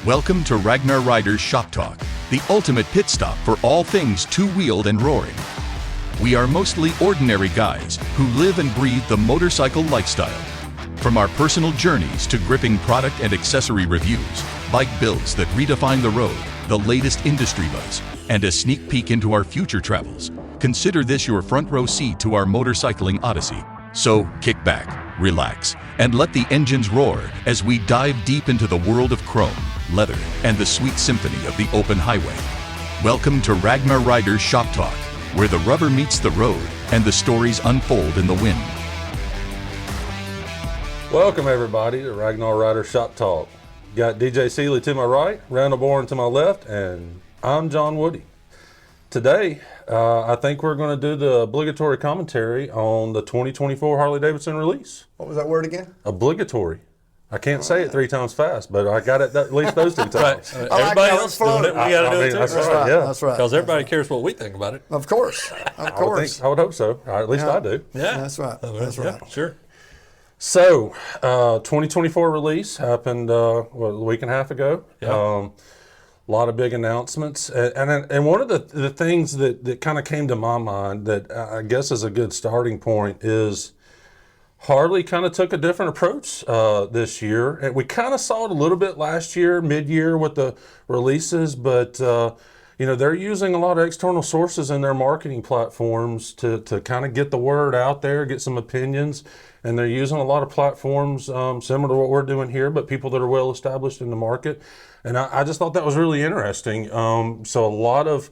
Welcome to Ragnar Rider's Shop Talk, the ultimate pit stop for all things two-wheeled and roaring. We are mostly ordinary guys who live and breathe the motorcycle lifestyle. From our personal journeys to gripping product and accessory reviews, bike builds that redefine the road, the latest industry buzz, and a sneak peek into our future travels, consider this your front row seat to our motorcycling odyssey. So kick back, relax, and let the engines roar as we dive deep into the world of chrome, leather, and the sweet symphony of the open highway. Welcome to Ragnar Rider's Shop Talk, where the rubber meets the road and the stories unfold in the wind. Welcome everybody to Ragnar Rider Shop Talk. Got DJ Seeley to my right, Randall Bourne to my left, and I'm John Woody. Today, I think we're going to do the obligatory commentary on the 2024 Harley Davidson release. What was that word again? Obligatory. I can't say it 3 times fast, but I got it at least those 2 times. Right. Everybody else doing it, we got to do it too. That's right, yeah. That's right. Because everybody cares what we think about it. Of course. Of course. I would hope so. At least I do. Yeah. That's right. That's right. Yeah, sure. So, 2024 release happened, a week and a half ago. Yeah. A lot of big announcements. And one of the things that kind of came to my mind that I guess is a good starting point is Harley kind of took a different approach this year. And we kind of saw it a little bit last year, mid-year with the releases, but they're using a lot of external sources in their marketing platforms to kind of get the word out there, get some opinions. And they're using a lot of platforms similar to what we're doing here, but people that are well established in the market. And I just thought that was really interesting. So a lot of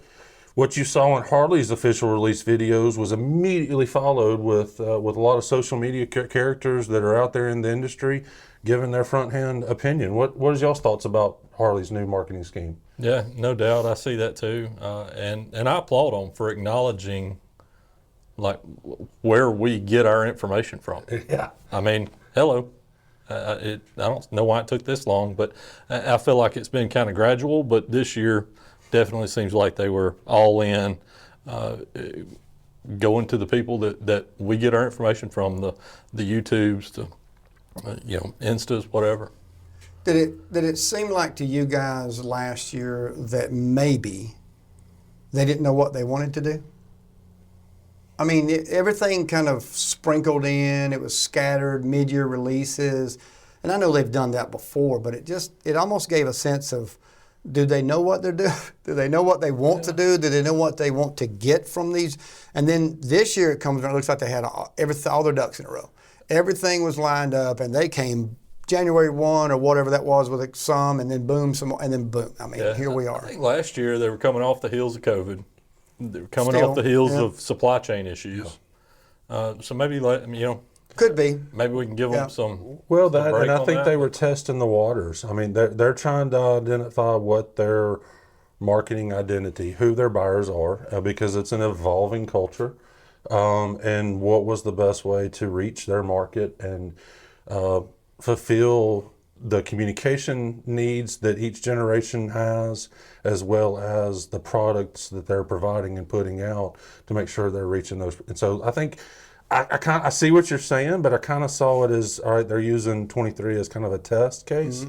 what you saw in Harley's official release videos was immediately followed with a lot of social media characters that are out there in the industry giving their front-hand opinion. What is y'all's thoughts about Harley's new marketing scheme? Yeah, no doubt. I see that too. And I applaud them for acknowledging like where we get our information from. Yeah. I mean, hello. I don't know why it took this long, but I feel like it's been kind of gradual, but this year definitely seems like they were all in, going to the people that we get our information from, the YouTubes, the Instas, whatever. Did it seem like to you guys last year that maybe they didn't know what they wanted to do? I mean, everything kind of sprinkled in. It was scattered, mid-year releases. And I know they've done that before, but it almost gave a sense of, do they know what they're doing? Do they know what they want to do? Do they know what they want to get from these? And then this year it comes around, it looks like they had all their ducks in a row. Everything was lined up, and they came January 1 or whatever that was with some, and then boom, some more, and then boom. I mean, here we are. I think last year they were coming off the heels of COVID. They were coming off the heels of supply chain issues. So maybe, could be. Maybe we can give them some. Well, some break and I on think that. they were testing the waters. I mean, they're trying to identify what their marketing identity, who their buyers are, because it's an evolving culture, and what was the best way to reach their market and fulfill the communication needs that each generation has, as well as the products that they're providing and putting out to make sure they're reaching those. And so I think I see what you're saying, but I kind of saw it as, all right, they're using 23 as kind of a test case,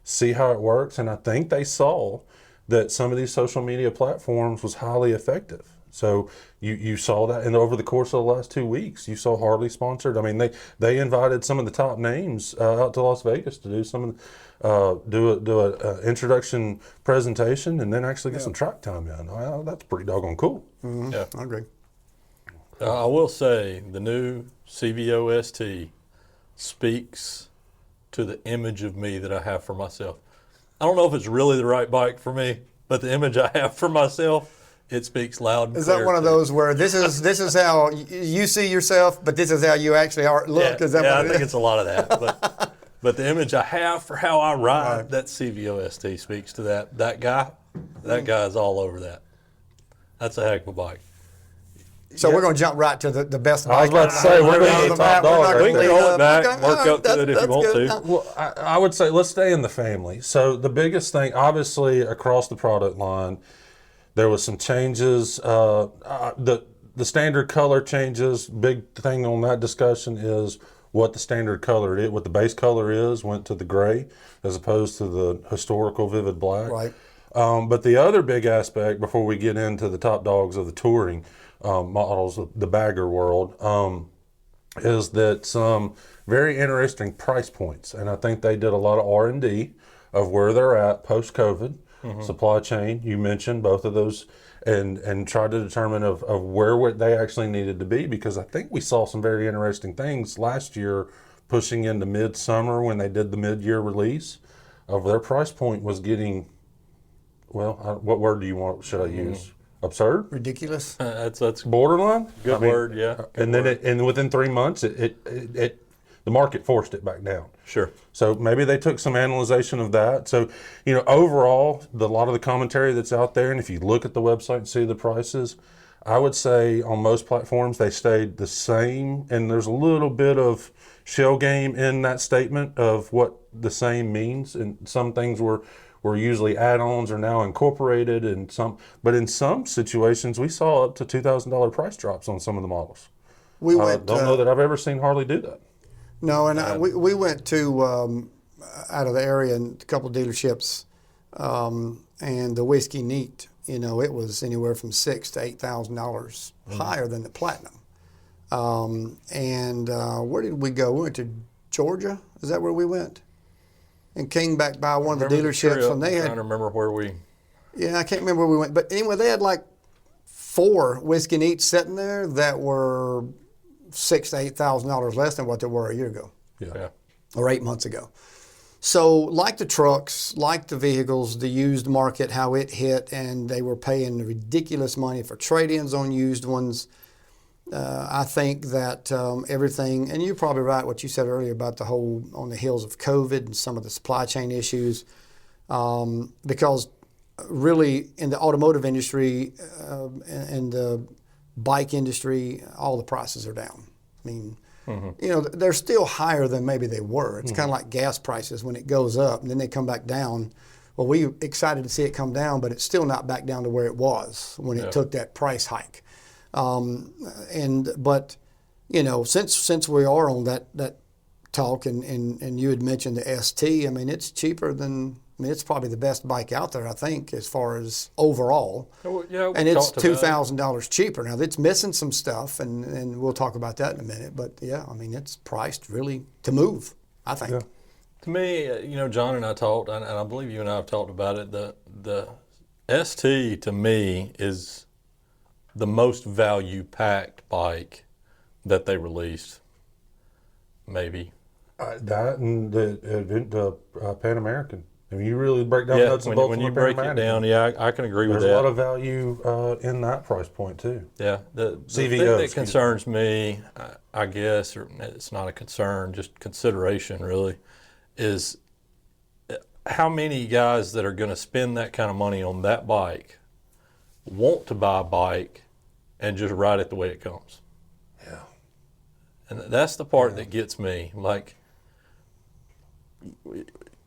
see how it works. And I think they saw that some of these social media platforms was highly effective. So you saw that, and over the course of the last 2 weeks, you saw Harley sponsored. I mean, they invited some of the top names out to Las Vegas to do do an introduction presentation, and then actually get some track time in. Well, that's pretty doggone cool. Mm-hmm. Yeah. I agree. I will say the new CVO-ST speaks to the image of me that I have for myself. I don't know if it's really the right bike for me, but the image I have for myself, it speaks loud and clear. Is that one of those where this is how you see yourself, but this is how you actually look? Yeah, Is that what I think it's a lot of that. But the image I have for how I ride, Right. that CVO-ST speaks to that. That guy is all over that. That's a heck of a bike. So we're going to jump right to the best bike. I was about to say, we're going to get top dog. We can roll it back, work up to it if you want to. Well, I would say let's stay in the family. So the biggest thing, obviously, across the product line, there was some changes. The standard color changes. Big thing on that discussion is what the standard color is, what the base color is, went to the gray as opposed to the historical vivid black. Right. But the other big aspect, before we get into the top dogs of the touring models, the bagger world, is that some very interesting price points. And I think they did a lot of R&D of where they're at post-COVID, supply chain. You mentioned both of those, and tried to determine of where they actually needed to be, because I think we saw some very interesting things last year pushing into midsummer when they did the mid-year release of their price point was getting, well, what word do you want? Should I use? Absurd? Ridiculous. That's Borderline? good word, yeah. Good And then word. and within 3 months, the market forced it back down. Sure. So maybe they took some analyzation of that. So, overall, a lot of the commentary that's out there, and if you look at the website and see the prices, I would say on most platforms they stayed the same. And there's a little bit of shell game in that statement of what the same means. And some things were usually add-ons are now incorporated, but in some situations we saw up to $2,000 price drops on some of the models. We I went. don't know that I've ever seen Harley do that. No, and we went to out of the area and a couple of dealerships, and the whiskey neat. It was anywhere from $6,000 to $8,000 higher than the platinum. And where did we go? We went to Georgia. Is that where we went? And came back by one of the dealerships, and they had. I'm trying to remember where we. Yeah, I can't remember where we went, but anyway, they had like 4 whiskey neats sitting there that were $6,000 to $8,000 less than what they were a year ago, Yeah. or 8 months ago. So, like the trucks, like the vehicles, the used market, how it hit, and they were paying ridiculous money for trade-ins on used ones. I think that everything, and you're probably right what you said earlier about the whole on the heels of COVID and some of the supply chain issues, because really in the automotive industry and the bike industry, all the prices are down. I mean, they're still higher than maybe they were. It's kind of like gas prices when it goes up and then they come back down. Well, we're excited to see it come down, but it's still not back down to where it was when it took that price hike. But since we are on that talk, and you had mentioned the ST, I mean, it's cheaper than, it's probably the best bike out there, I think, as far as overall. Yeah, and it's $2,000 cheaper. Now, it's missing some stuff, and we'll talk about that in a minute. But yeah, I mean, it's priced really to move, I think. Yeah. To me, John and I talked, and I believe you and I have talked about it. The ST to me is the most value-packed bike that they released, maybe. That and the Pan American. I mean, you really break down nuts and bolts when on you the break Pan it American. down, yeah, I can agree with that. There's a lot of value in that price point too. Yeah, the thing CVO, that concerns me, I guess, or it's not a concern, just consideration really, is how many guys that are going to spend that kind of money on that bike want to buy a bike and just ride it the way it comes. Yeah. And that's the part that gets me. Like,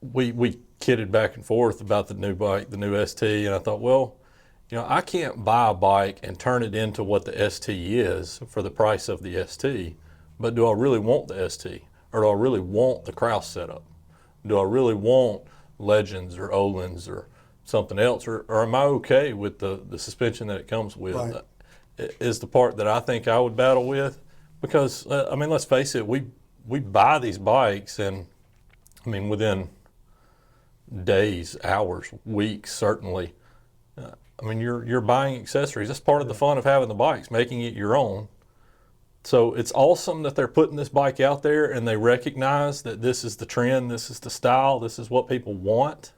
we kidded back and forth about the new bike, the new ST, and I thought, well, I can't buy a bike and turn it into what the ST is for the price of the ST, but do I really want the ST? Or do I really want the Kraus setup? Do I really want Legends or Olin's or something else? Or am I okay with the suspension that it comes with? Right. Is the part that I think I would battle with. Because, let's face it, we buy these bikes and, within days, hours, weeks, certainly. You're buying accessories. That's part of the fun of having the bikes, making it your own. So it's awesome that they're putting this bike out there and they recognize that this is the trend, this is the style, this is what people want.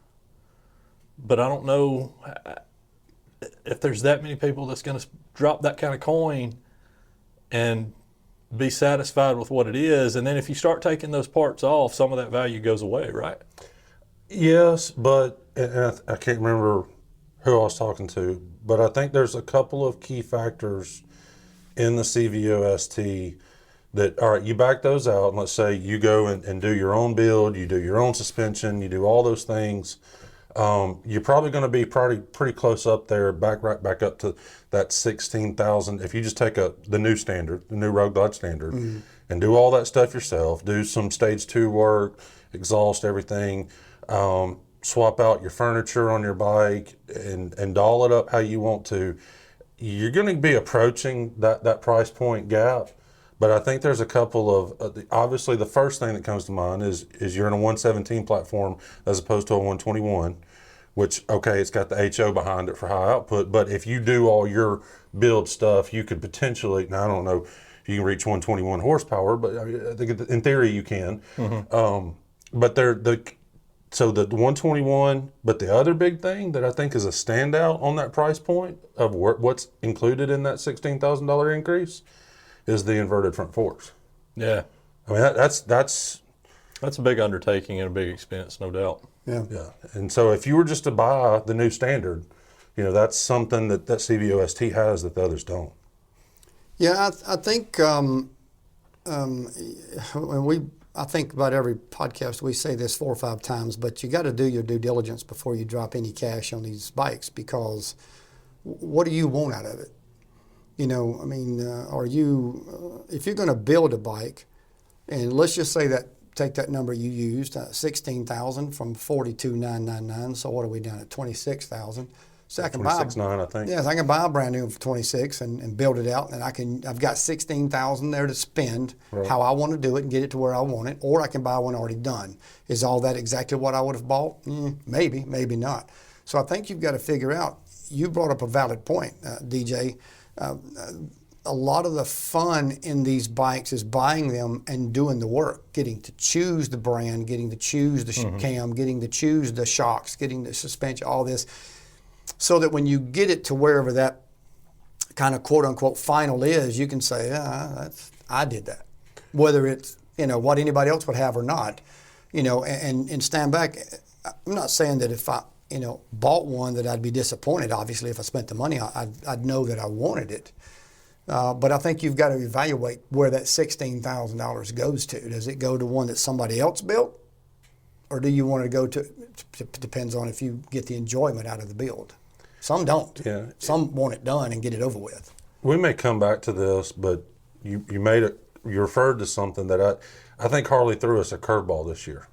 But I don't know if there's that many people that's going to drop that kind of coin and be satisfied with what it is. And then if you start taking those parts off, some of that value goes away, right? Yes, but and I can't remember who I was talking to, but I think there's a couple of key factors in the CVO ST that, all right, you back those out, and let's say you go and do your own build, you do your own suspension, you do all those things. You're probably going to be pretty close up there, right back up to that 16,000. If you just take the new standard, the new Road Glide standard, and and do all that stuff yourself, do some stage 2 work, exhaust everything, swap out your furniture on your bike, and doll it up how you want to, you're going to be approaching that price point gap. But I think there's a couple of, obviously the first thing that comes to mind is you're in a 117 platform as opposed to a 121, which, okay, it's got the HO behind it for high output, but if you do all your build stuff, you could potentially, now I don't know if you can reach 121 horsepower, but I think in theory you can. But so the 121, but the other big thing that I think is a standout on that price point of what's included in that $16,000 increase is the inverted front forks. Yeah. I mean, that's a big undertaking and a big expense, no doubt. Yeah. Yeah. And so if you were just to buy the new standard, that's something that CVO ST has that the others don't. Yeah, I think I think about every podcast we say this 4 or 5 times, but you got to do your due diligence before you drop any cash on these bikes, because what do you want out of it? I mean, are you if you're going to build a bike, and let's just say that, take that number you used, 16,000 from 42,999. So what are we down at 26,000? So I can buy 26,900, I think. Yes, I can buy a brand new one for 26 and build it out, and I've got 16,000 there to spend how I want to do it and get it to where I want it, or I can buy one already done. Is all that exactly what I would have bought? Maybe, maybe not. So I think you've got to figure out. You brought up a valid point, DJ. A lot of the fun in these bikes is buying them and doing the work, getting to choose the brand, getting to choose the cam, getting to choose the shocks, getting the suspension, all this, so that when you get it to wherever that kind of quote unquote final is, you can say, I did that. Whether it's, what anybody else would have or not, and stand back. I'm not saying that if I, bought one that I'd be disappointed. Obviously, if I spent the money, I'd know that I wanted it. But I think you've got to evaluate where that $16,000 goes to. Does it go to one that somebody else built? Or do you want to go to, it depends on if you get the enjoyment out of the build. Some don't. Yeah. Some want it done and get it over with. We may come back to this, but you referred to something that I think Harley threw us a curveball this year.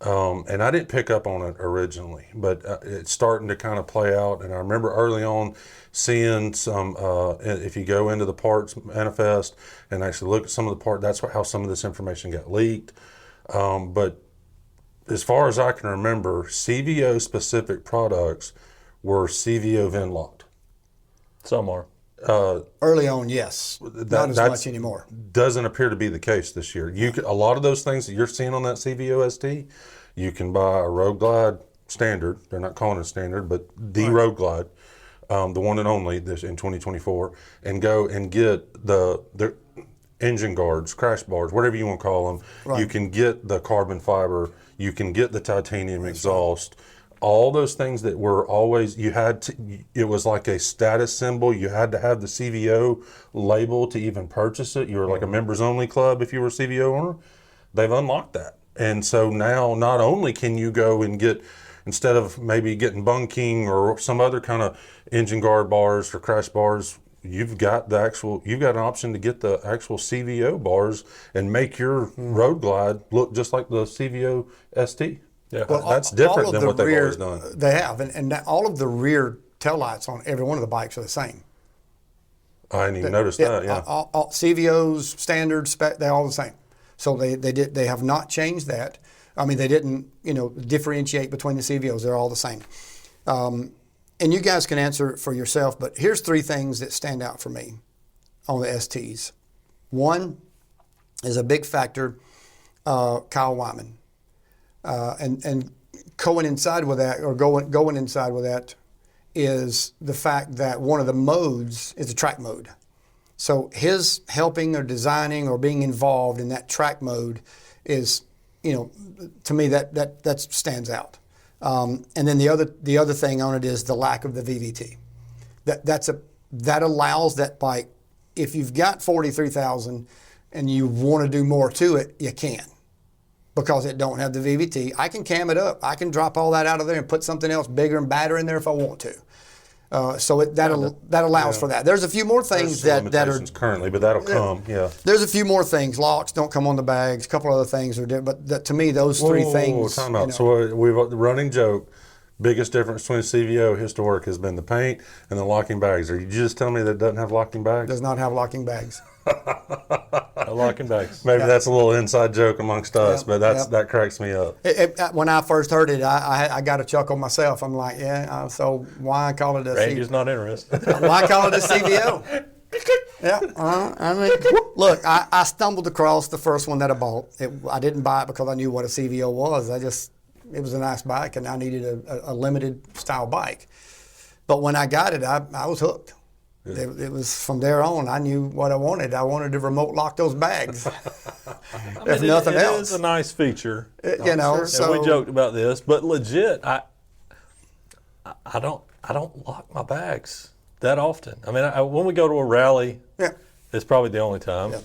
And I didn't pick up on it originally, but it's starting to kind of play out. And I remember early on seeing some, if you go into the parts manifest and actually look at some of the parts, that's how some of this information got leaked. But as far as I can remember, CVO specific products were CVO VIN locked. Some are. Early on, yes. Not as much anymore. Doesn't appear to be the case this year. A lot of those things that you're seeing on that CVO ST, you can buy a Road Glide standard. They're not calling it a standard, but the Road Glide, the one and only this in 2024, and go and get the engine guards, crash bars, whatever you want to call them. Right. You can get the carbon fiber. You can get the titanium exhaust. All those things that were always, it was like a status symbol. You had to have the CVO label to even purchase it. You were like a members only club if you were a CVO owner. They've unlocked that. And so now not only can you go and get, instead of maybe getting bunking or some other kind of engine guard bars or crash bars, you've got an option to get the actual CVO bars and make your Road Glide look just like the CVO ST. Yeah, well, that's different than what they've always done. They have, and all of the rear taillights on every one of the bikes are the same. I didn't even notice that. Yeah, all CVOs, standard spec, they're all the same. So they have not changed that. I mean, they didn't differentiate between the CVOs. They're all the same. And you guys can answer it for yourself. But here's 3 things that stand out for me on the STs. One is a big factor. Kyle Wyman. And going inside with that, or going inside with that, is the fact that one of the modes is a track mode. So his helping or designing or being involved in that track mode is, to me that stands out. And then the other thing on it is the lack of the VVT. That allows that bike, if you've got 43,000 and you want to do more to it, you can. Because it don't have the VVT. I can cam it up. I can drop all that out of there and put something else bigger and badder in there if I want to. That allows for that. There's a few more things that are currently, but that'll come. Yeah. There's a few more things. Locks don't come on the bags. A couple other things are different. But to me, those three things. Time out. So we've the running joke. Biggest difference between CVO historic has been the paint and the locking bags. Are you just telling me that it doesn't have locking bags? Does not have locking bags. No locking bags. Maybe that's a little inside joke amongst us, but that cracks me up. When I first heard it, I got a chuckle myself. I'm like, so why call it a Randy's not interested. Why call it a CVO? Look, I stumbled across the first one that I bought. I didn't buy it because I knew what a CVO was. It was a nice bike, and I needed a limited style bike. But when I got it, I was hooked. Yeah. It was from there on. I knew what I wanted. I wanted to remote lock those bags. If nothing else, it is a nice feature. So and we joked about this, but legit, I don't lock my bags that often. I mean, when we go to a rally, it's probably the only time,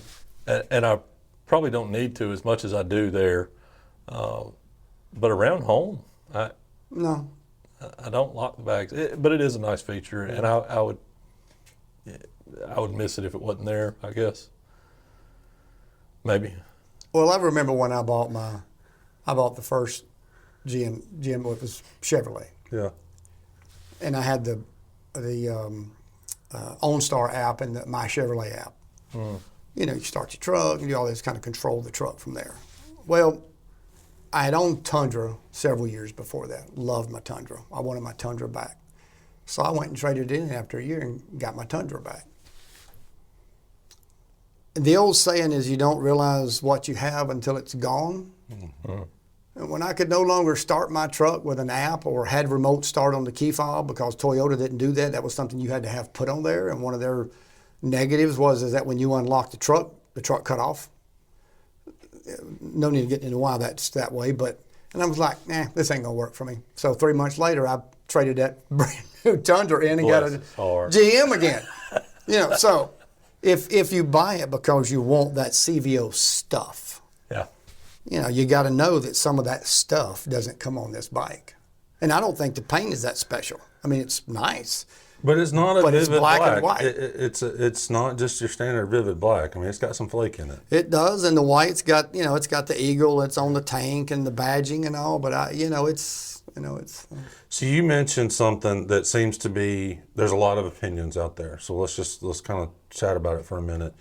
and I probably don't need to as much as I do there. But around home, I don't lock the bags. But it is a nice feature, and I would miss it if it wasn't there, I guess. Maybe. Well, I remember when I bought the first GM, it was Chevrolet. Yeah. And I had the OnStar app and the My Chevrolet app. You start your truck and do all this, kind of control the truck from there. Well, I had owned Tundra several years before that. Loved my Tundra. I wanted my Tundra back. So I went and traded it in after a year and got my Tundra back. The old saying is you don't realize what you have until it's gone. Mm-hmm. And when I could no longer start my truck with an app or had remote start on the key fob because Toyota didn't do that, that was something you had to have put on there. And one of their negatives is that when you unlock the truck cut off. No need to get into why that's that way, and I was like, this ain't gonna work for me. So 3 months later, I traded that brand new Tundra in and got a GM again. So if you buy it because you want that CVO stuff, you got to know that some of that stuff doesn't come on this bike. And I don't think the paint is that special. I mean, it's nice. But it's not a vivid black and white. It's not just your standard vivid black. I mean, it's got some flake in it. It does, and the white's got it's got the eagle. It's on the tank and the badging and all. But it's. So you mentioned something that seems to be there's a lot of opinions out there. So let's kind of chat about it for a minute,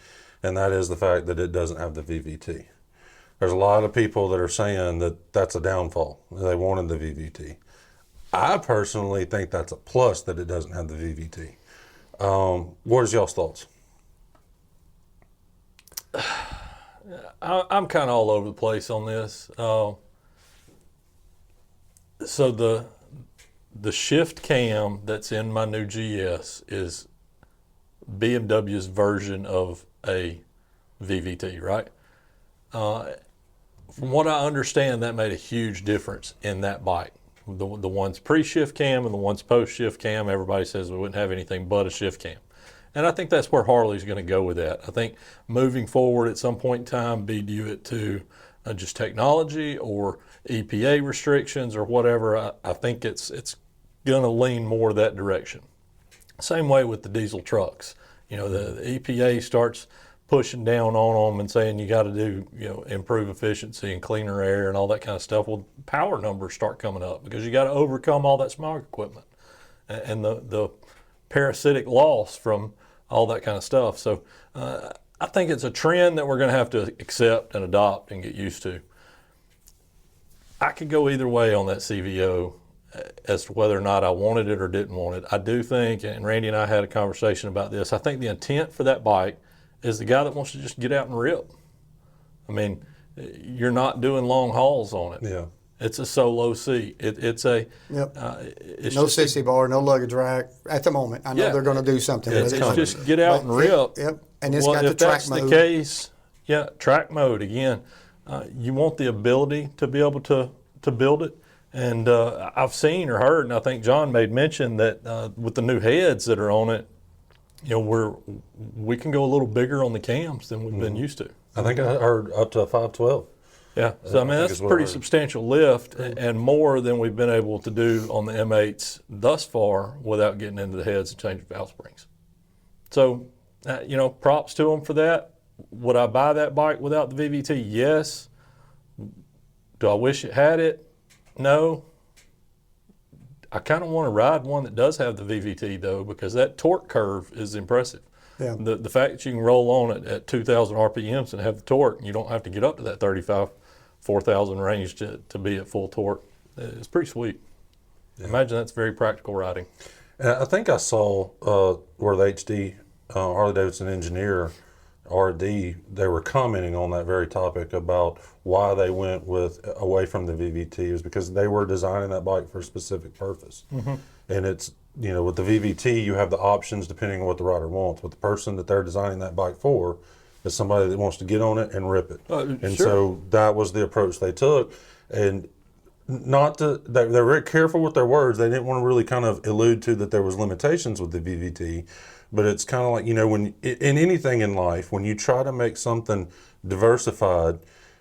and that is the fact that it doesn't have the VVT. There's a lot of people that are saying that that's a downfall. They wanted the VVT. I personally think that's a plus that it doesn't have the VVT. What is y'all's thoughts? I'm kind of all over the place on this. So the shift cam that's in my new GS is BMW's version of a VVT, right? From what I understand, that made a huge difference in that bike. The one's pre-shift cam and the one's post-shift cam, everybody says we wouldn't have anything but a shift cam. And I think that's where Harley's going to go with that. I think moving forward at some point in time, be due it to just technology or EPA restrictions or whatever, I think it's going to lean more that direction. Same way with the diesel trucks. The EPA starts pushing down on them and saying you got to do, improve efficiency and cleaner air and all that kind of stuff. Well, power numbers start coming up because you got to overcome all that smog equipment and the parasitic loss from all that kind of stuff. So I think it's a trend that we're going to have to accept and adopt and get used to. I could go either way on that CVO as to whether or not I wanted it or didn't want it. I do think, and Randy and I had a conversation about this, I think the intent for that bike is the guy that wants to just get out and rip. I mean, you're not doing long hauls on it. Yeah. It's a solo seat. It's a it's no sissy bar, no luggage rack at the moment. I know they're going to do something. It's just get out and rip. And it's got the track mode. If that's the case, track mode again. You want the ability to be able to build it. And I've seen or heard, and I think John made mention that with the new heads that are on it, we can go a little bigger on the cams than we've been used to. I think I heard up to a 512. Yeah, so I mean, that's is a what pretty I heard. substantial lift and more than we've been able to do on the M8s thus far without getting into the heads and changing valve springs. So, you know, props to them for that. Would I buy that bike without the VVT? Yes. Do I wish it had it? No. I kind of want to ride one that does have the VVT though, because that torque curve is impressive. Yeah. The fact that you can roll on it at 2,000 RPMs and have the torque, and you don't have to get up to that 35, 4,000 range to be at full torque, it's pretty sweet. Yeah. Imagine that's very practical riding. And I think I saw where the HD Harley Davidson engineer RD, they were commenting on that very topic about why they went away from the VVT. It was because they were designing that bike for a specific purpose. Mm-hmm. And it's, you know, with the VVT, you have the options depending on what the rider wants. But the person that they're designing that bike for is somebody that wants to get on it and rip it. And sure. so that was the approach they took. And they're very careful with their words. They didn't want to really kind of allude to that there was limitations with the VVT. But it's kind of like, you know, when in anything in life, when you try to make something diversified,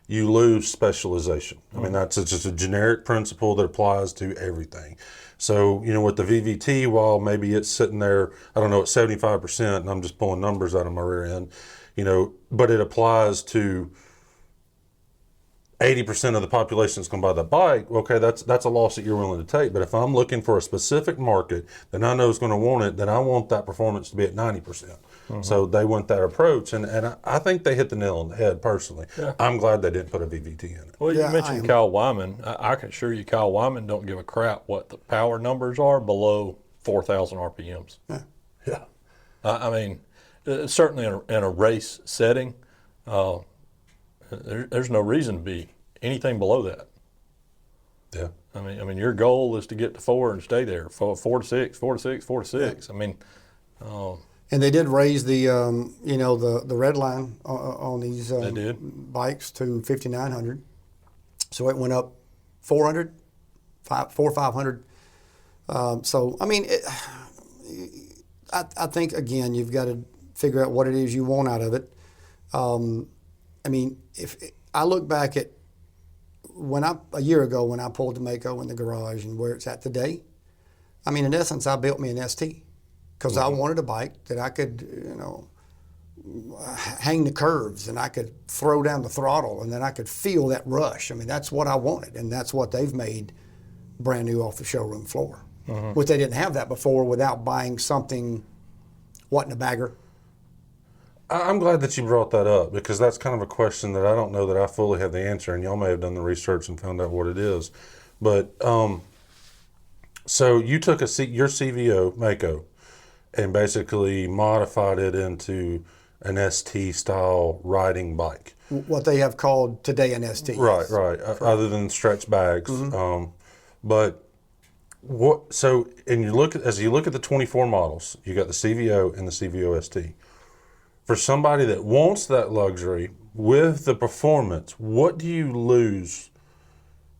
you lose specialization. I mean, that's just a generic principle that applies to everything. So, you know, with the VVT, while maybe it's sitting there, I don't know, at 75%, and I'm just pulling numbers out of my rear end, you know, but it applies to 80% of the population that's going to buy that bike. Okay, that's a loss that you're willing to take. But if I'm looking for a specific market that I know is going to want it, then I want that performance to be at 90%. Mm-hmm. So they went that approach, and I think they hit the nail on the head personally. Yeah. I'm glad they didn't put a VVT in it. Well, you mentioned Kyle Wyman. I can assure you Kyle Wyman don't give a crap what the power numbers are below 4,000 RPMs. Yeah. Yeah. I mean, certainly in a race setting, there's no reason to be anything below that. Yeah. I mean, your goal is to get to 4 and stay there. 4 to 6, 4 to 6, 4 to 6. Yeah. I mean, and they did raise the you know, the red line on these bikes to 5,900. So it went up 400, 500. So I mean, I think again you've got to figure out what it is you want out of it. I mean, if I look back at a year ago when I pulled the Mako in the garage and where it's at today, I mean, in essence, I built me an ST because I wanted a bike that I could, you know, hang the curves and I could throw down the throttle and then I could feel that rush. I mean, that's what I wanted, and that's what they've made brand new off the showroom floor. Mm-hmm. Which they didn't have that before without buying something, what, in a bagger. I'm glad that you brought that up because that's kind of a question that I don't know that I fully have the answer, and y'all may have done the research and found out what it is. But so you took your CVO Mako and basically modified it into an ST style riding bike. What they have called today an ST. Right. Other than stretch bags, but what? So as you look at the 24 models, you got the CVO and the CVO ST. For somebody that wants that luxury with the performance, what do you lose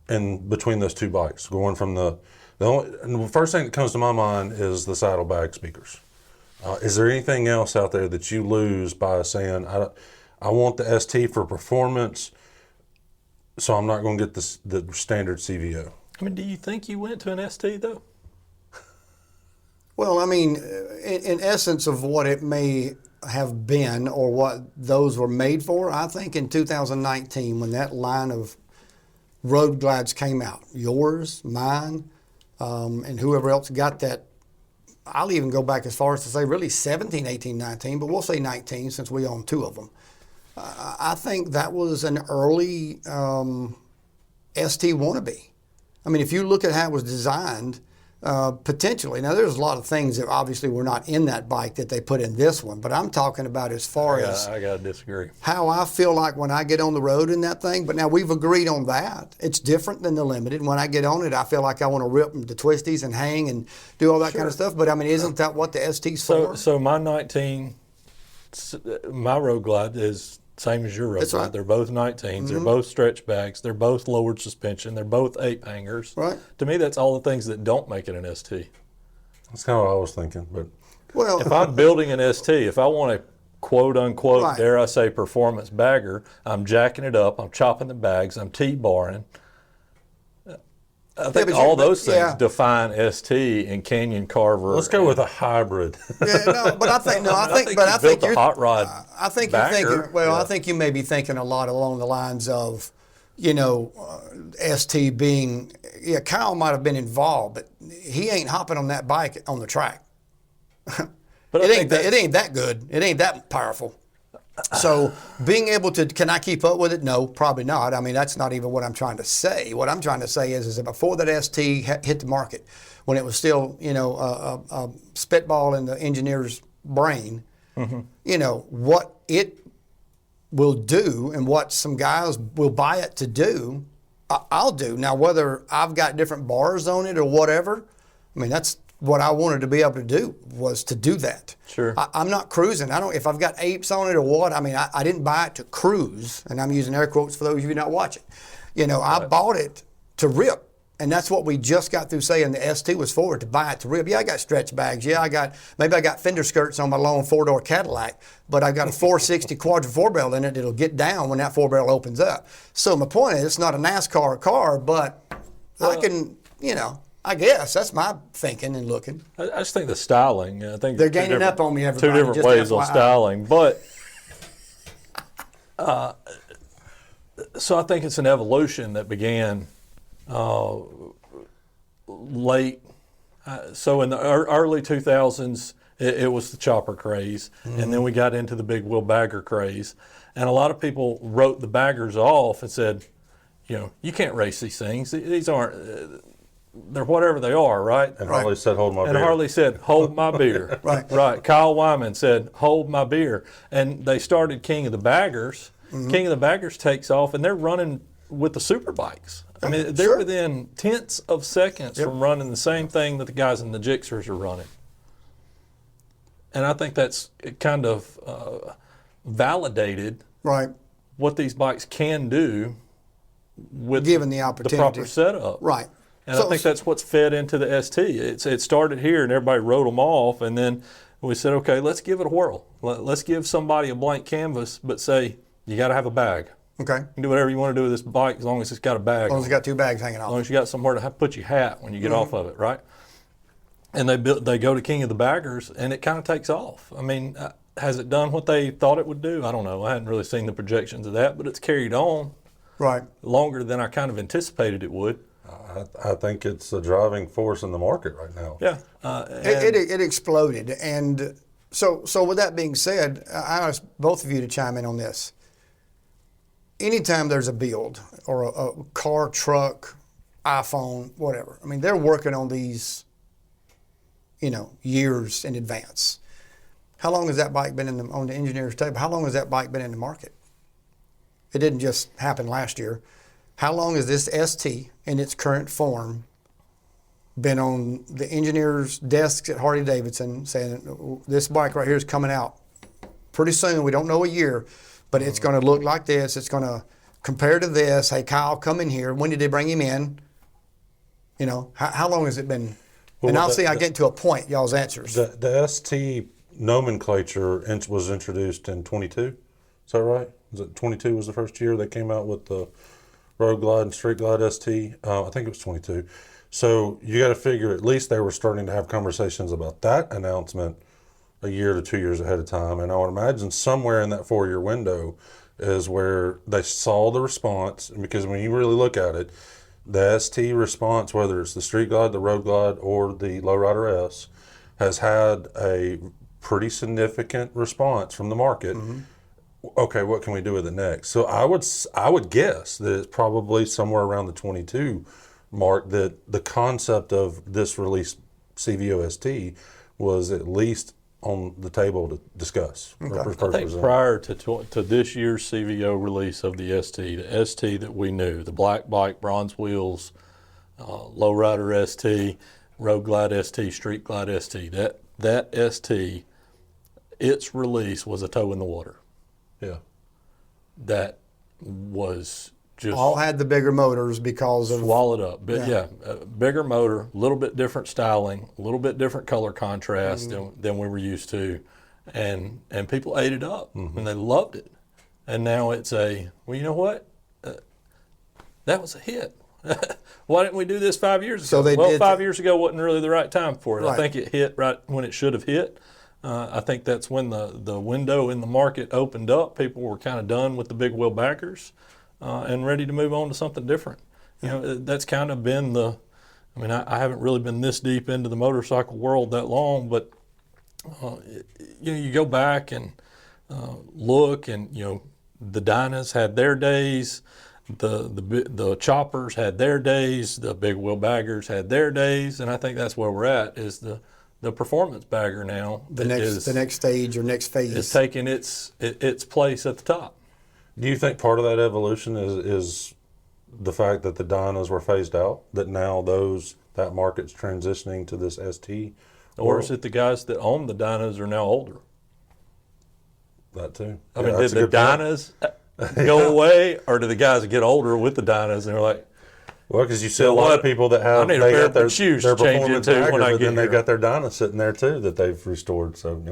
in between those two bikes? Going from the first thing that comes to my mind is the saddlebag speakers. Is there anything else out there that you lose by saying, I want the ST for performance, so I'm not going to get the standard CVO? I mean, do you think you went to an ST though? Well, I mean, in essence of what it may have been or what those were made for, I think in 2019 when that line of road glides came out, yours, mine, and whoever else got that, I'll even go back as far as to say really 17, 18, 19, but we'll say 19 since we own two of them. I think that was an early ST wannabe. I mean, if you look at how it was designed, potentially. Now, there's a lot of things that obviously were not in that bike that they put in this one, but I'm talking about as far as I got to disagree. How I feel like when I get on the road in that thing. But now we've agreed on that. It's different than the Limited. When I get on it, I feel like I want to rip the twisties and hang and do all that kind of stuff. But I mean, isn't that what the ST's for? So my 19, my Road Glide is same as your Road Glide. Right. They're both 19s. They're both stretch bags. They're both lowered suspension. They're both 8 hangers. Right. To me, that's all the things that don't make it an ST. That's kind of what I was thinking. But well, if I'm building an ST, if I want quote unquote, Right. dare I say, performance bagger. I'm jacking it up. I'm chopping the bags. I'm T-barring. I think but all those things yeah. define ST and Canyon Carver. Let's go with a hybrid. Yeah, no, but I think no, I think, but I you think built a hot rod. I think you're bagger. thinking. Well, I think you may be thinking a lot along the lines of, ST being. Yeah, Kyle might have been involved, but he ain't hopping on that bike on the track. But It ain't that good. It ain't that powerful. So being able to, can I keep up with it? No, probably not. I mean, that's not even what I'm trying to say. What I'm trying to say is that before that ST hit the market, when it was still, a spitball in the engineer's brain, what it will do and what some guys will buy it to do, I'll do. Now, whether I've got different bars on it or whatever, I mean, that's what I wanted to be able to do, was to do that. Sure. I'm not cruising. If I've got apes on it or what, I mean, I didn't buy it to cruise, and I'm using air quotes for those of you not watching. I bought it to rip. And that's what we just got through saying the ST was for, to buy it to rip. Yeah, I got stretch bags. Yeah, maybe I got fender skirts on my long 4-door Cadillac, but I got a 460 quadrant 4-barrel in it that'll get down when that 4-barrel opens up. So my point is, it's not a NASCAR car, but I can, I guess that's my thinking and looking. I just think the styling. I think They're gaining up on me, everybody. Two different just ways on FYI. styling, but so I think it's an evolution that began late. So in the early 2000s, it was the chopper craze, and then we got into the big wheel bagger craze, and a lot of people wrote the baggers off and said, you can't race these things. These aren't. They're whatever they are, right? And Harley said, hold my beer. And Harley said, hold my beer. Right. Kyle Wyman said, hold my beer. And they started King of the Baggers. King of the Baggers takes off, and they're running with the super bikes. I mean, they're Sure. within tenths of seconds from running the same thing that the guys in the Gixxers are running. And I think that's kind of validated Right. what these bikes can do with Given the the opportunity. proper setup. Right. And So- I think that's what's fed into the ST. It started here, and everybody wrote them off, and then we said, okay, let's give it a whirl. Let's give somebody a blank canvas, but say, you got to have a bag. Okay. You can do whatever you want to do with this bike as long as it's got a bag. As long as you got 2 bags hanging As long off. as you got somewhere to put your hat when you get off of it, right? And they go to King of the Baggers, and it kind of takes off. I mean, has it done what they thought it would do? I don't know. I hadn't really seen the projections of that, but it's carried on Right. longer than I kind of anticipated it would. I think it's a driving force in the market right now. Yeah. It exploded. And so with that being said, I ask both of you to chime in on this. Anytime there's a build or a car, truck, iPhone, whatever, I mean, they're working on these, years in advance. How long has that bike been on the engineer's table? How long has that bike been in the market? It didn't just happen last year. How long has this ST in its current form been on the engineer's desks at Harley Davidson saying, this bike right here is coming out pretty soon. We don't know a year, but it's going to look like this. It's going to compare to this. Hey, Kyle, come in here. When did they bring him in? How long has it been? Well, and I'll see, I get to a point, y'all's answers. The ST nomenclature was introduced in 22. Is that right? Was it 22 was the first year they came out with the Road Glide and Street Glide ST? I think it was 22. So you got to figure at least they were starting to have conversations about that announcement a year to 2 years ahead of time. And I would imagine somewhere in that 4-year window is where they saw the response. Because when you really look at it, the ST response, whether it's the Street Glide, the Road Glide, or the Lowrider S, has had a pretty significant response from the market. Okay, what can we do with it next? So I would guess that it's probably somewhere around the 22 mark that the concept of this release CVO-ST was at least on the table to discuss. Okay. I think prior to this year's CVO release of the ST that we knew, the black bike, bronze wheels, Lowrider ST, Road Glide ST, Street Glide ST, that ST, its release was a toe in the water. Yeah. That was just All had the bigger motors because of swallowed up. But bigger motor, a little bit different styling, a little bit different color contrast than we were used to. and people ate it up and they loved it. And now it's well, you know what? That was a hit. Why didn't we do this 5 years ago? So 5 years ago wasn't really the right time for it. Right. I think it hit right when it should have hit. I think that's when the window in the market opened up. People were kind of done with the big wheel backers and ready to move on to something different. That's kind of been I haven't really been this deep into the motorcycle world that long, but you go back and look, and the Dynas had their days. The choppers had their days, the big wheel baggers had their days, and I think that's where we're at. Is the performance bagger now? The next stage or next phase is taking its place at the top. Do you think part of that evolution is the fact that the Dynas were phased out? That now that market's transitioning to this ST, or is it the guys that own the Dynas are now older? That too. I mean, did the Dynas go away, or do the guys get older with the Dynas and they're like, well, because you see a lot of people that have I need a pair of shoes their to change performance into when baggers, I but get then they've here. got their Dyna sitting there too that they've restored. So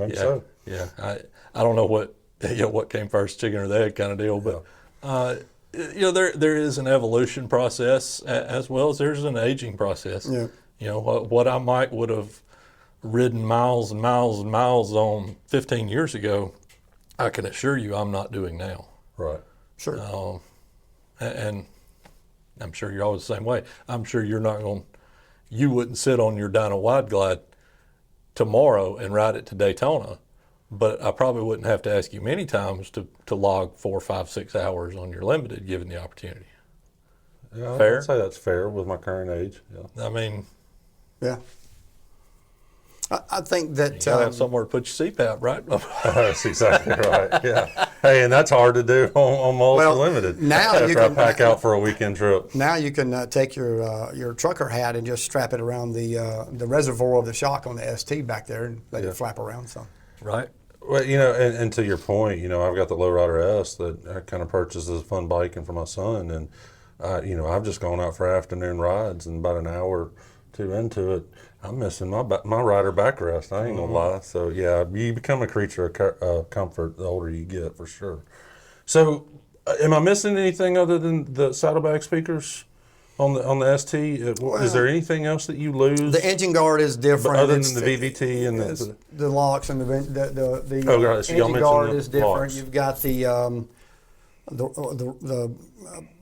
I don't know what came first, chicken or the egg kind of deal, but there is an evolution process as well as there's an aging process. Yeah. What I would have ridden miles and miles and miles on 15 years ago, I can assure you I'm not doing now. Right. Sure. And I'm sure you're always the same way. I'm sure you wouldn't sit on your Dyna Wide Glide tomorrow and ride it to Daytona, but I probably wouldn't have to ask you many times to log 4, 5, 6 hours on your limited given the opportunity. Yeah, Fair? I'd say that's fair with my current age. Yeah. I mean, Yeah. I think that you gotta have somewhere to put your CPAP, right? That's exactly right. Yeah. Hey, and that's hard to do on Ultra Limited. now after you can I pack out for a weekend trip. Now you can take your trucker hat and just strap it around the reservoir of the shock on the ST back there and let it flap around some. Right. Well, and to your point, I've got the Lowrider S that I kind of purchased as a fun biking for my son, and I've just gone out for afternoon rides, and about an hour or two into it, I'm missing my rider backrest. I ain't gonna lie. So yeah, you become a creature of comfort the older you get, for sure. So, am I missing anything other than the saddlebag speakers on the ST? Is there anything else that you lose? The engine guard is different. Other than the VVT and the locks and the so y'all engine mentioned guard the is different. locks. You've got the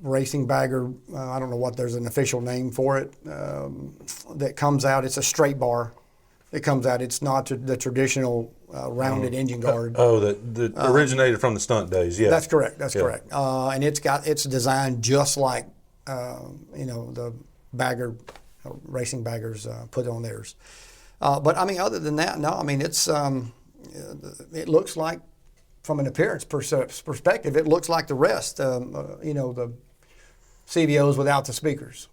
racing bagger. I don't know what there's an official name for it. That comes out. It's a straight bar. It comes out. It's not the traditional rounded engine guard. That originated from the stunt days. Yeah, That's correct. That's correct. And it's designed just like the bagger racing baggers put on theirs. But I mean, other than that, no. I mean, it's it looks like, from an appearance perspective, it looks like the rest. The CVOs without the speakers.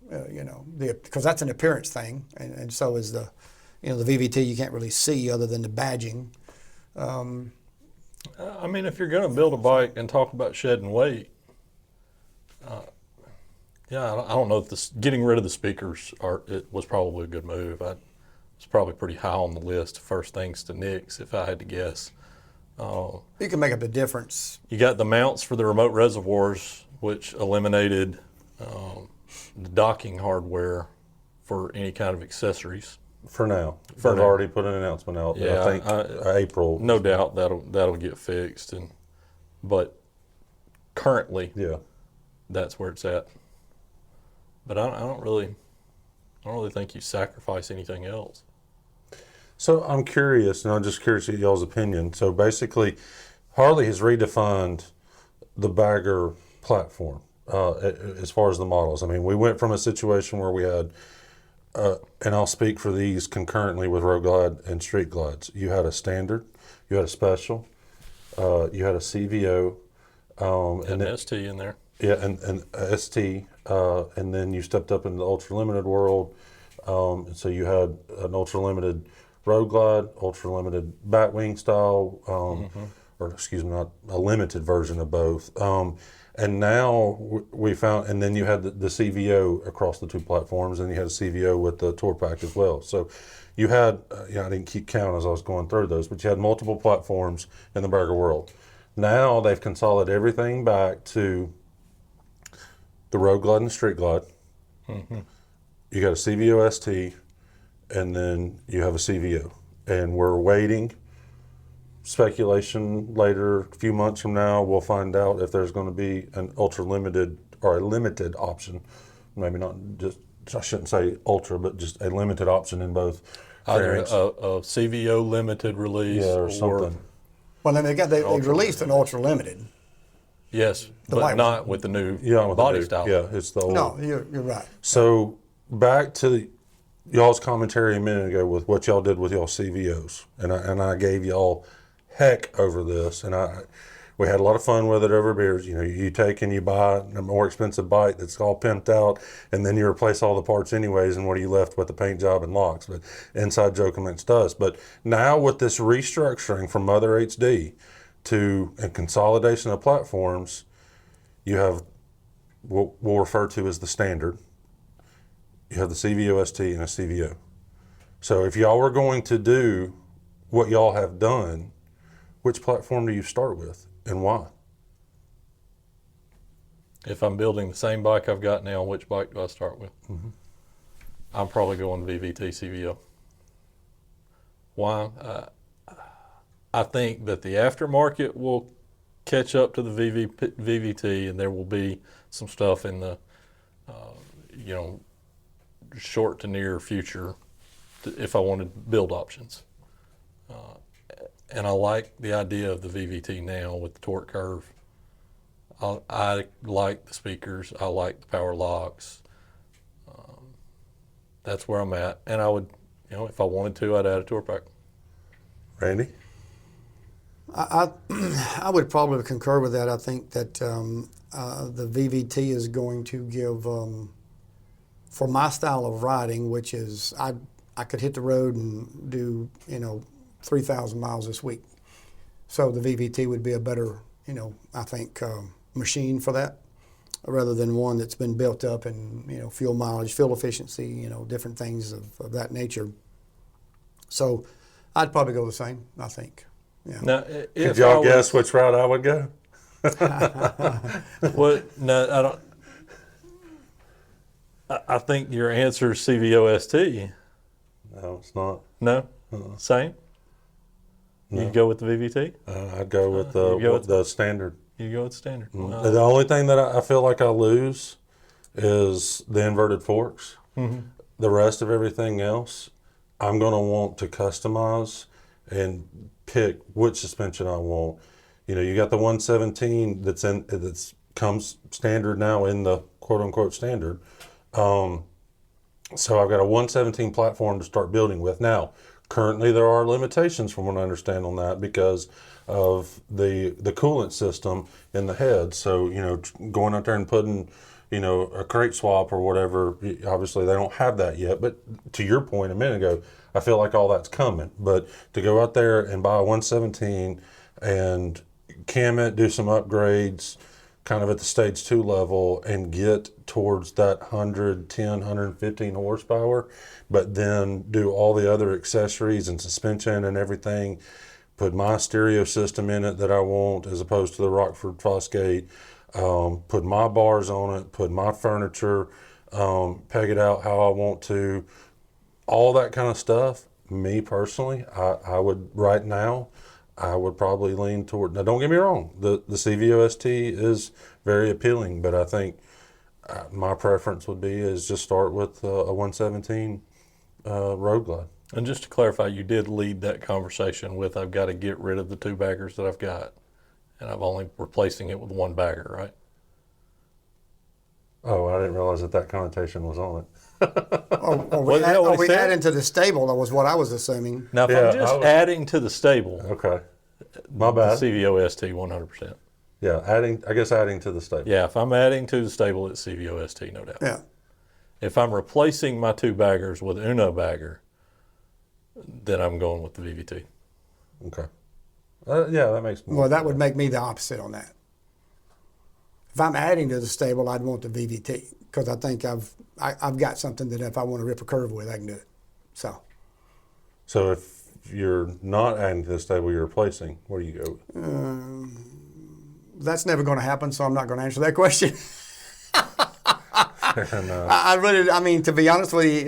Because that's an appearance thing, and so is the VVT. You can't really see other than the badging. I mean, if you're going to build a bike and talk about shedding weight, I don't know if getting rid of the speakers was probably a good move. It's probably pretty high on the list, first things to nix, if I had to guess. You can make up the difference. You got the mounts for the remote reservoirs, which eliminated the docking hardware for any kind of accessories. For now. They've already put an announcement out. Yeah, I think April. No doubt that'll get fixed, but currently, that's where it's at. But I don't really think you sacrifice anything else. So I'm curious, and I'm just curious to y'all's opinion. So basically, Harley has redefined the bagger platform as far as the models. I mean, we went from a situation where we had, and I'll speak for these concurrently with Road Glide and Street Glides. You had a standard, you had a special, you had a CVO, and an ST in there. Yeah, and ST, and then you stepped up into the ultra limited world. And so you had an ultra limited Road Glide, ultra limited batwing style, or excuse me, not a limited version of both. And now we found, and then you had the CVO across the two platforms, and you had a CVO with the tour pack as well. So you had, I didn't keep count as I was going through those, but you had multiple platforms in the bagger world. Now they've consolidated everything back to the Road Glide and the Street Glide. Mm-hmm. You got a CVO ST, and then you have a CVO. And we're waiting. Speculation later, a few months from now, we'll find out if there's going to be an ultra limited or a limited option. Maybe not just, I shouldn't say ultra, but just a limited option in both Either variants. a CVO limited release Or something. Well, then they released an ultra limited. Yes, The but white not with the new With body the new- style. Yeah, it's the old. No, you're right. So back to y'all's commentary a minute ago with what y'all did with y'all CVOs, and I gave y'all heck over this, and we had a lot of fun with it over beers. You know, you take and you buy a more expensive bike that's all pimped out, and then you replace all the parts anyways, and what are you left with? The paint job and locks. But inside joke amongst us. But now with this restructuring from Mother HD to a consolidation of platforms, you have what we'll refer to as the standard. You have the CVO ST and a CVO. So if y'all were going to do what y'all have done, which platform do you start with and why? If I'm building the same bike I've got now, which bike do I start with? Mm-hmm. I'm probably going VVT CVO. Why? I think that the aftermarket will catch up to the VVT, and there will be some stuff in the, short to near future if I wanted build options. And I like the idea of the VVT now with the torque curve. I like the speakers. I like the power locks. That's where I'm at. And I would, if I wanted to, I'd add a tour pack. Randy? I would probably concur with that. I think that the VVT is going to give, for my style of riding, which is I could hit the road and do 3,000 miles this week. So the VVT would be a better, I think, machine for that, rather than one that's been built up in fuel mileage, fuel efficiency, different things of that nature. So I'd probably go the same, I think. Yeah. Now, Could y'all guess which route I would go? What? No, I don't. I think your answer is CVO ST. No, it's not. No? Same? No. You'd go with the VVT? I'd go with the standard. You go with standard. The only thing that I feel like I lose is the inverted forks. Mm-hmm. The rest of everything else, I'm going to want to customize and pick which suspension I want. You got the 117 that's comes standard now in the quote unquote standard. So I've got a 117 platform to start building with. Now, currently there are limitations from what I understand on that because of the coolant system in the head. So, going out there and putting, a crate swap or whatever, obviously they don't have that yet. But to your point a minute ago, I feel like all that's coming. But to go out there and buy a 117 and cam it, do some upgrades, kind of at the stage 2 level, and get towards that 110, 115 horsepower, but then do all the other accessories and suspension and everything, put my stereo system in it that I want as opposed to the Rockford Fosgate, put my bars on it, put my furniture, peg it out how I want to, all that kind of stuff. Me personally, I would right now, I would probably lean toward. Now, don't get me wrong. The CVO ST is very appealing, but I think my preference would be is just start with a 117 Road Glide. And just to clarify, you did lead that conversation with I've got to get rid of the two baggers that I've got, and I'm only replacing it with one bagger, right? Oh, I didn't realize that connotation was on it. Are we adding to the stable? That was what I was assuming. Now, if I'm just adding to the stable, Okay, my bad. CVO ST 100%. Yeah, adding to the stable. Yeah, if I'm adding to the stable, it's CVO ST, no doubt. Yeah. If I'm replacing my two baggers with Uno bagger, then I'm going with the VVT. Okay. Yeah, that makes more. Well, that would make me the opposite on that. if I'm adding to the stable, I'd want the VVT because I think I've got something that if I want to rip a curve with, I can do it. So if you're not adding to the stable, you're replacing, what do you go with? That's never going to happen, so I'm not going to answer that question. Fair enough. I mean, to be honest with you,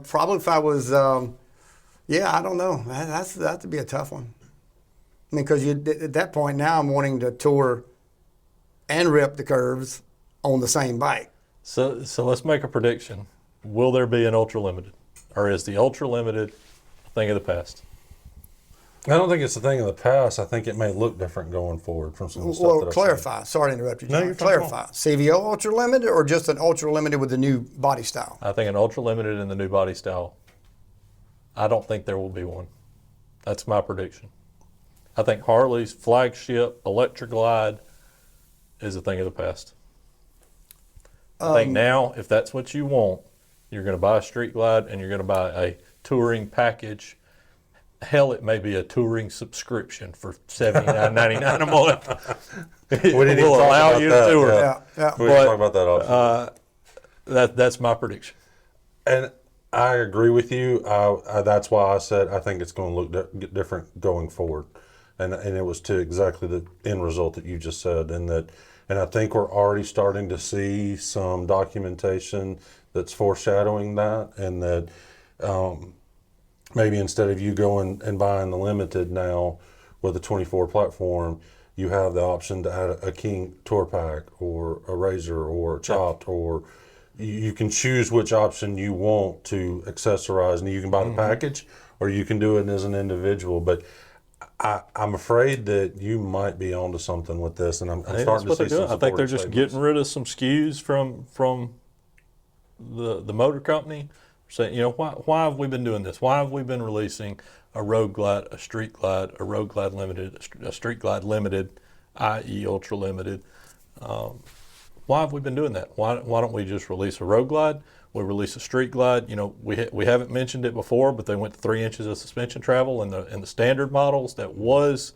probably if I was, I don't know. That'd be a tough one. I mean, because at that point now I'm wanting to tour and rip the curves on the same bike. So let's make a prediction. Will there be an ultra limited, or is the ultra limited a thing of the past? I don't think it's a thing of the past. I think it may look different going forward from some of the stuff Well, that I've clarify. Sorry to interrupt you, No, John. you're fine. Clarify. CVO Ultra Limited or just an Ultra Limited with the new body style? I think an ultra limited in the new body style. I don't think there will be one. That's my prediction. I think Harley's flagship Electra Glide is a thing of the past. I think now, if that's what you want, you're going to buy a Street Glide and you're going to buy a touring package. Hell, it may be a touring subscription for $79.99 a month. It We didn't even will talk allow about you that, to tour. Yeah. We didn't talk about that option. That's my prediction. And I agree with you. That's why I said I think it's going to look different going forward, and it was to exactly the end result that you just said, and I think we're already starting to see some documentation that's foreshadowing that, and that maybe instead of you going and buying the limited now with the 24 platform, you have the option to add a King Tour Pack or a Razor or a Chopped, or you can choose which option you want to accessorize, and you can buy the package or you can do it as an individual. But I'm afraid that you might be onto something with this, and I'm starting to see some. I think they're just getting rid of some SKUs from the motor company. Saying, why have we been doing this? Why have we been releasing a Road Glide, a Street Glide, a Road Glide Limited, a Street Glide Limited, i.e. Ultra Limited? Why have we been doing that? Why don't we just release a Road Glide? We release a Street Glide. We haven't mentioned it before, but they went to 3 inches of suspension travel in the standard models. That was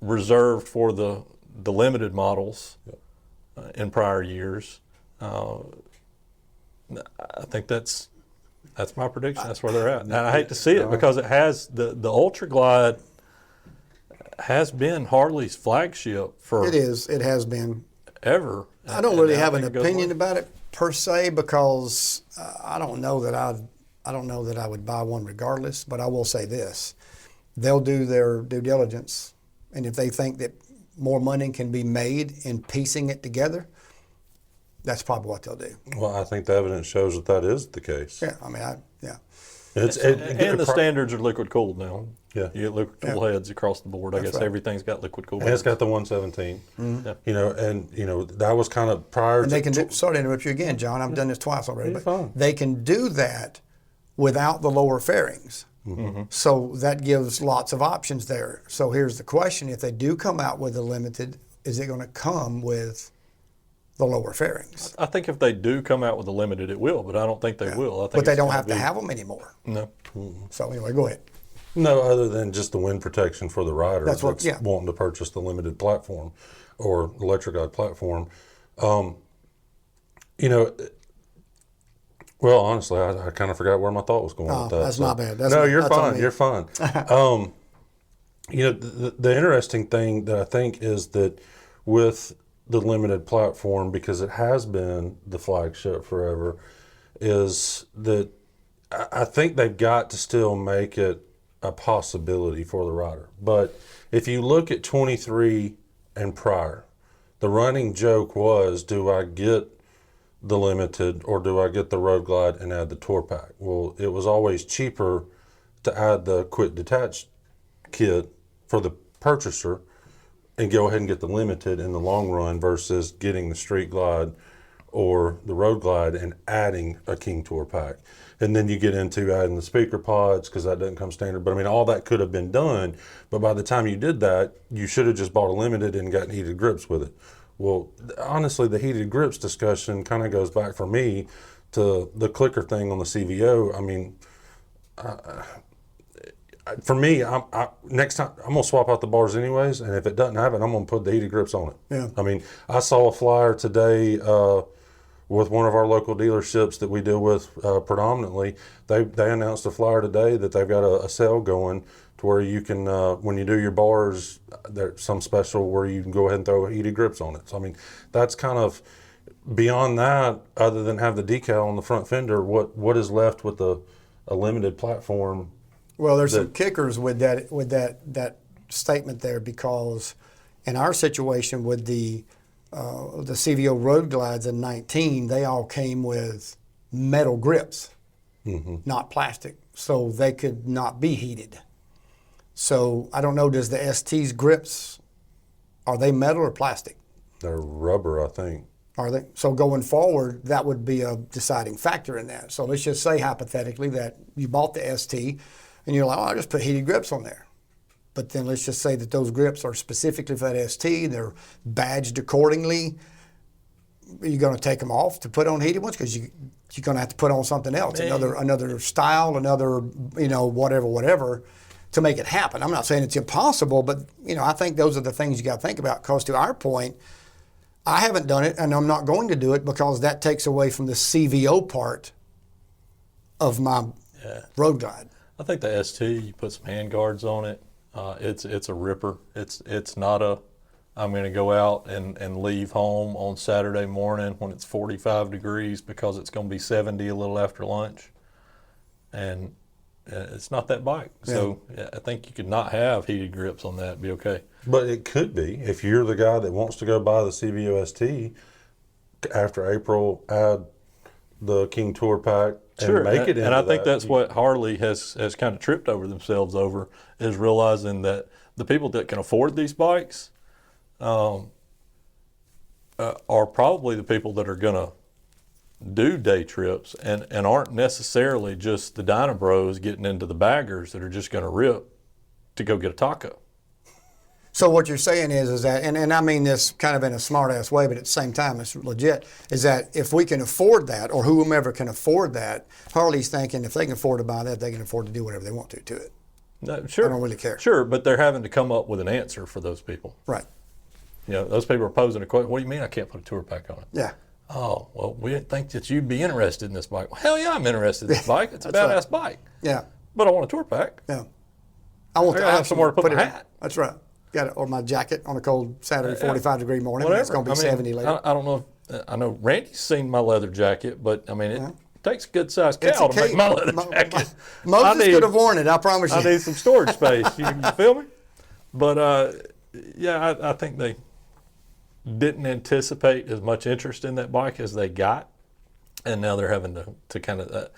reserved for the limited models in prior years. I think that's my prediction. That's where they're at. And I hate to see it because it has the Ultra Glide has been Harley's flagship for It is. It has been. ever. I don't really have an think it goes opinion well. about it per se because I don't know that I would buy one regardless. But I will say this: they'll do their due diligence, and if they think that more money can be made in piecing it together, that's probably what they'll do. Well, I think the evidence shows that is the case. Yeah, I mean, yeah. And the standards are liquid cooled now. Yeah. You get liquid cooled heads across the board. I guess right. everything's got liquid cooled And it's heads. got the 117. Mm-hmm. That was kind of prior And to. they can do. Sorry to interrupt you again, John. I've done this twice already, You're but fine. they can do that without the lower fairings. Mm-hmm. So that gives lots of options there. So here's the question: if they do come out with a limited, is it going to come with the lower fairings? I think if they do come out with a limited, it will, but I don't think they will. I think But they it's don't gonna have to be- have them anymore. No. So anyway, go ahead. No, other than just the wind protection for the rider That's what- yeah. wanting to purchase the limited platform or electric guide platform. Well, honestly, I kind of forgot where my thought was going with that. that's my bad. That's no, me. you're That's on fine. me. You're fine. The interesting thing that I think is that with the limited platform, because it has been the flagship forever, is that I think they've got to still make it a possibility for the rider. But if you look at 23 and prior, the running joke was, do I get the limited or do I get the Road Glide and add the Tour Pack? Well, it was always cheaper to add the quick detach kit for the purchaser and go ahead and get the limited in the long run versus getting the Street Glide or the Road Glide and adding a King Tour Pack. And then you get into adding the speaker pods because that doesn't come standard. But I mean, all that could have been done. But by the time you did that, you should have just bought a limited and gotten heated grips with it. Well, honestly, the heated grips discussion kind of goes back for me to the clicker thing on the CVO. I mean, for me, next time I'm gonna swap out the bars anyways, and if it doesn't have it, I'm gonna put the heated grips on it. Yeah. I mean, I saw a flyer today with one of our local dealerships that we deal with predominantly. They announced a flyer today that they've got a sale going to where you can when you do your bars, there's some special where you can go ahead and throw heated grips on it. So I mean, that's kind of beyond that. Other than have the decal on the front fender, what is left with a limited platform? Well, there's some kickers with that statement there, because in our situation with the CVO Road Glides in 19, they all came with metal grips, not plastic, so they could not be heated. So I don't know, does the ST's grips, are they metal or plastic? They're rubber, I think. Are they? So going forward, that would be a deciding factor in that. So let's just say hypothetically that you bought the ST and you're like, oh, I'll just put heated grips on there. But then let's just say that those grips are specifically for that ST, they're badged accordingly. Are you going to take them off to put on heated ones? Because you're going to have to put on something else, another style, another, whatever, to make it happen. I'm not saying it's impossible, but I think those are the things you got to think about. Because to our point, I haven't done it, and I'm not going to do it because that takes away from the CVO part of my road glide. I think the ST, you put some hand guards on it. It's a ripper. It's not a, I'm going to go out and leave home on Saturday morning when it's 45 degrees because it's going to be 70 a little after lunch. And it's not that bike. So I think you could not have heated grips on that. It'd be okay. But it could be. If you're the guy that wants to go buy the CVO-ST, after April, add the King Tour Pack and make it into and I think that's what Harley has kind of tripped over themselves over, is realizing that the people that can afford these bikes are probably the people that are going to do day trips and aren't necessarily just the Dyna Bros getting into the baggers that are just going to rip to go get a taco. So what you're saying is that, and I mean this kind of in a smart-ass way, but at the same time it's legit, is that if we can afford that, or whomever can afford that, Harley's thinking if they can afford to buy that, they can afford to do whatever they want to it. No, sure. I don't really care. Sure, but they're having to come up with an answer for those people. Right. Those people are posing a question, what do you mean I can't put a tour pack on it? Yeah. Oh, well, we didn't think that you'd be interested in this bike. Well, hell yeah, I'm interested in this bike. It's a badass bike. Yeah. But I want a tour pack. Yeah. I want to have somewhere to put my hat. That's right. Got it. Or my jacket on a cold Saturday 45-degree morning. Whatever. It's going to be 70 later. I don't know. I know Randy's seen my leather jacket, but I mean, it takes a good sized cow to make my leather jacket. Moses could have worn it, I promise you. I need some storage space. You feel me? But I think they didn't anticipate as much interest in that bike as they got, and now they're having to kind of,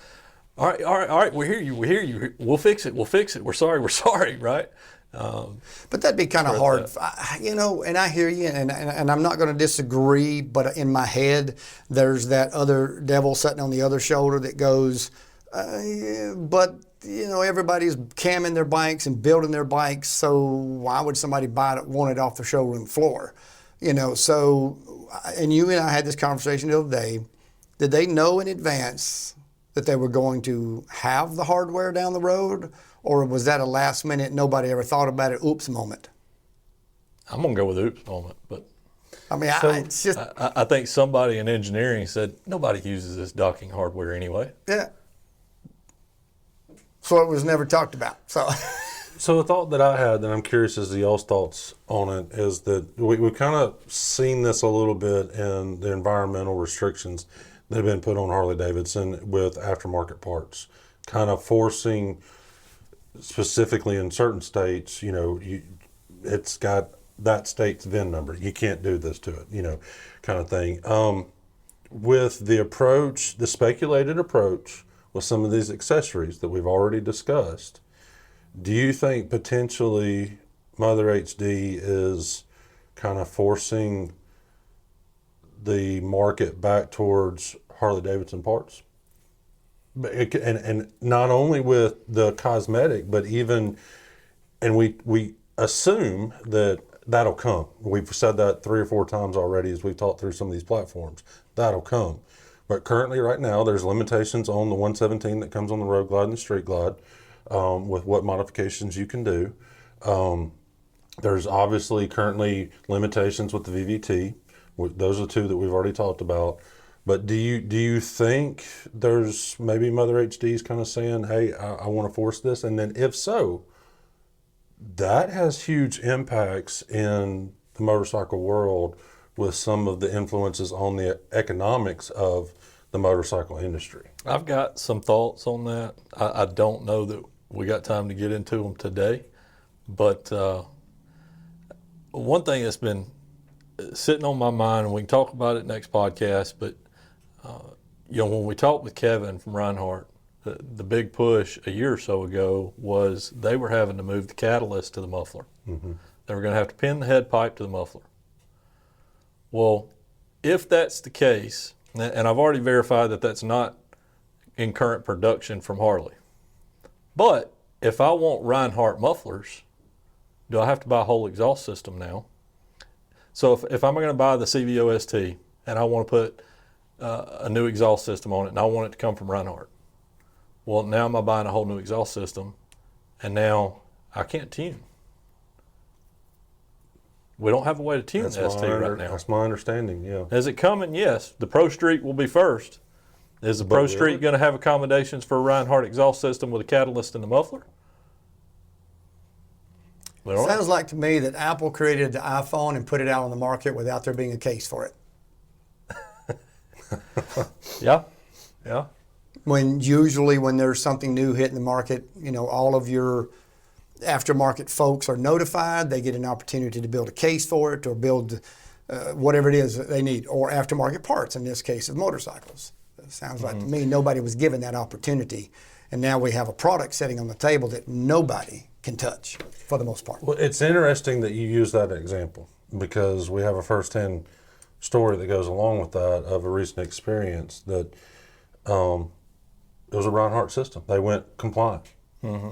all right, we hear you, we'll fix it, we're sorry, right? But that'd be kind of hard, and I hear you, and I'm not going to disagree, but in my head, there's that other devil sitting on the other shoulder that goes, but everybody's camming their bikes and building their bikes, so why would somebody want it off the showroom floor? So, and you and I had this conversation the other day. Did they know in advance that they were going to have the hardware down the road? Or was that a last minute, nobody ever thought about it, oops moment? I'm going to go with oops moment, but I mean, it's just... I think somebody in engineering said, nobody uses this docking hardware anyway. Yeah. So it was never talked about, so... So a thought that I had that I'm curious as to y'all's thoughts on it is that we've kind of seen this a little bit in the environmental restrictions that have been put on Harley Davidson with aftermarket parts, kind of forcing, specifically in certain states, it's got that state's VIN number. You can't do this to it, kind of thing. With the approach, the speculated approach with some of these accessories that we've already discussed, do you think potentially Mother HD is kind of forcing the market back towards Harley Davidson parts? And not only with the cosmetic, but even, and we assume that that'll come. We've said that 3 or 4 times already as we've talked through some of these platforms. That'll come. But currently right now there's limitations on the 117 that comes on the Road Glide and the Street Glide. with what modifications you can do. There's obviously currently limitations with the VVT. Those are two that we've already talked about. But do you think there's maybe Mother HD's kind of saying, hey, I want to force this? And then if so, that has huge impacts in the motorcycle world with some of the influences on the economics of the motorcycle industry. I've got some thoughts on that. I don't know that we got time to get into them today, but one thing that's been sitting on my mind, and we can talk about it next podcast, but when we talked with Kevin from Reinhardt, the big push a year or so ago was they were having to move the catalyst to the muffler. Mm-hmm. They were going to have to pin the head pipe to the muffler. Well, if that's the case, and I've already verified that that's not in current production from Harley, but if I want Reinhardt mufflers, do I have to buy a whole exhaust system now? So if I'm going to buy the CVO-ST and I want to put a new exhaust system on it and I want it to come from Reinhardt, well, now am I buying a whole new exhaust system and now I can't tune? We don't have a way to tune the ST right now. That's my understanding, yeah. Is it coming? Yes. The Pro Street will be first. Is the Pro Street going to have accommodations for a Reinhardt exhaust system with a catalyst and a muffler? Sounds like to me that Apple created the iPhone and put it out on the market without there being a case for it. Yeah. When there's something new hitting the market, all of your aftermarket folks are notified. They get an opportunity to build a case for it or build whatever it is that they need, or aftermarket parts in this case of motorcycles. It sounds like to me nobody was given that opportunity, and now we have a product sitting on the table that nobody can touch for the most part. Well, it's interesting that you use that example because we have a firsthand story that goes along with that of a recent experience that it was a Reinhardt system. They went compliant. Mm-hmm.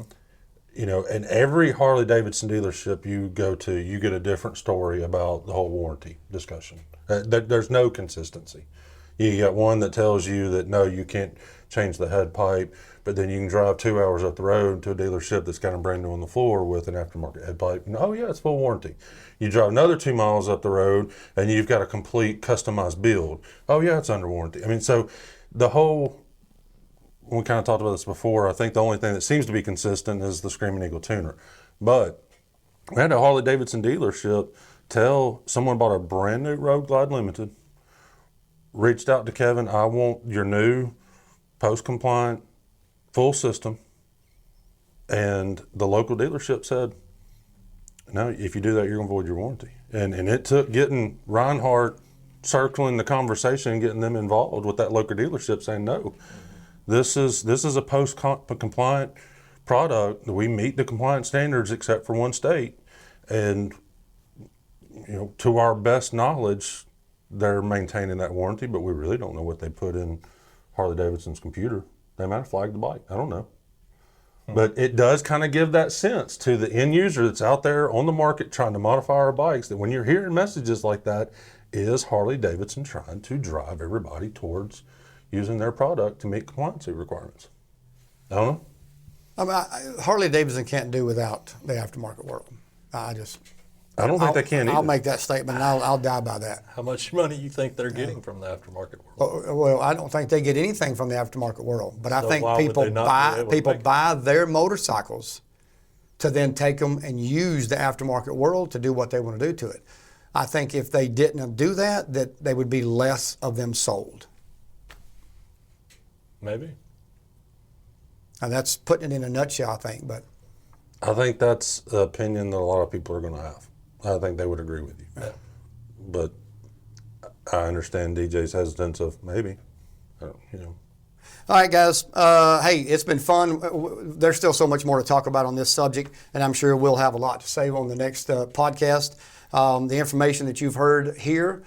And every Harley Davidson dealership you go to, you get a different story about the whole warranty discussion. There's no consistency. You got one that tells you that no, you can't change the head pipe, but then you can drive 2 hours up the road to a dealership that's got them brand new on the floor with an aftermarket head pipe. And, oh yeah, it's full warranty. You drive another 2 miles up the road and you've got a complete customized build. Oh yeah, it's under warranty. I mean, so the whole, we kind of talked about this before, I think the only thing that seems to be consistent is the Screaming Eagle tuner. But we had a Harley Davidson dealership tell someone bought a brand new Road Glide Limited, reached out to Kevin, I want your new post-compliant full system. And the local dealership said, no, if you do that, you're going to void your warranty. And it took getting Reinhardt circling the conversation and getting them involved with that local dealership saying, no, this is a post-compliant product. We meet the compliance standards except for one state. And, to our best knowledge, they're maintaining that warranty, but we really don't know what they put in Harley Davidson's computer. They might have flagged the bike. I don't know. But it does kind of give that sense to the end user that's out there on the market trying to modify our bikes that when you're hearing messages like that, is Harley Davidson trying to drive everybody towards using their product to meet compliancy requirements? I don't know. Harley Davidson can't do without the aftermarket world. I don't think they can either. I'll make that statement, and I'll die by that. How much money you think they're getting from the aftermarket world? Well, I don't think they get anything from the aftermarket world, but I So think why would they not be able to make- buy their motorcycles to then take them and use the aftermarket world to do what they want to do to it. I think if they didn't do that they would be less of them sold. Maybe. And that's putting it in a nutshell, I think. But I think that's the opinion that a lot of people are going to have. I think they would agree with you. Yeah. But I understand DJ's hesitance of maybe, All right, guys. Hey, it's been fun. There's still so much more to talk about on this subject, and I'm sure we'll have a lot to say on the next podcast. The information that you've heard here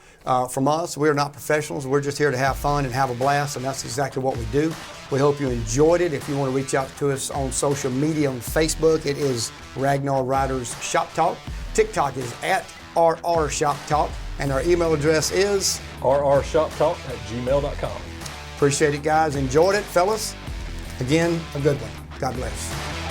from us, we're not professionals. We're just here to have fun and have a blast, and that's exactly what we do. We hope you enjoyed it. If you want to reach out to us on social media, on Facebook, it is Ragnar Riders Shop Talk. TikTok is @RR Shop Talk, and our email address is rrshoptalk@gmail.com. Appreciate it, guys. Enjoyed it, fellas. Again, a good one. God bless.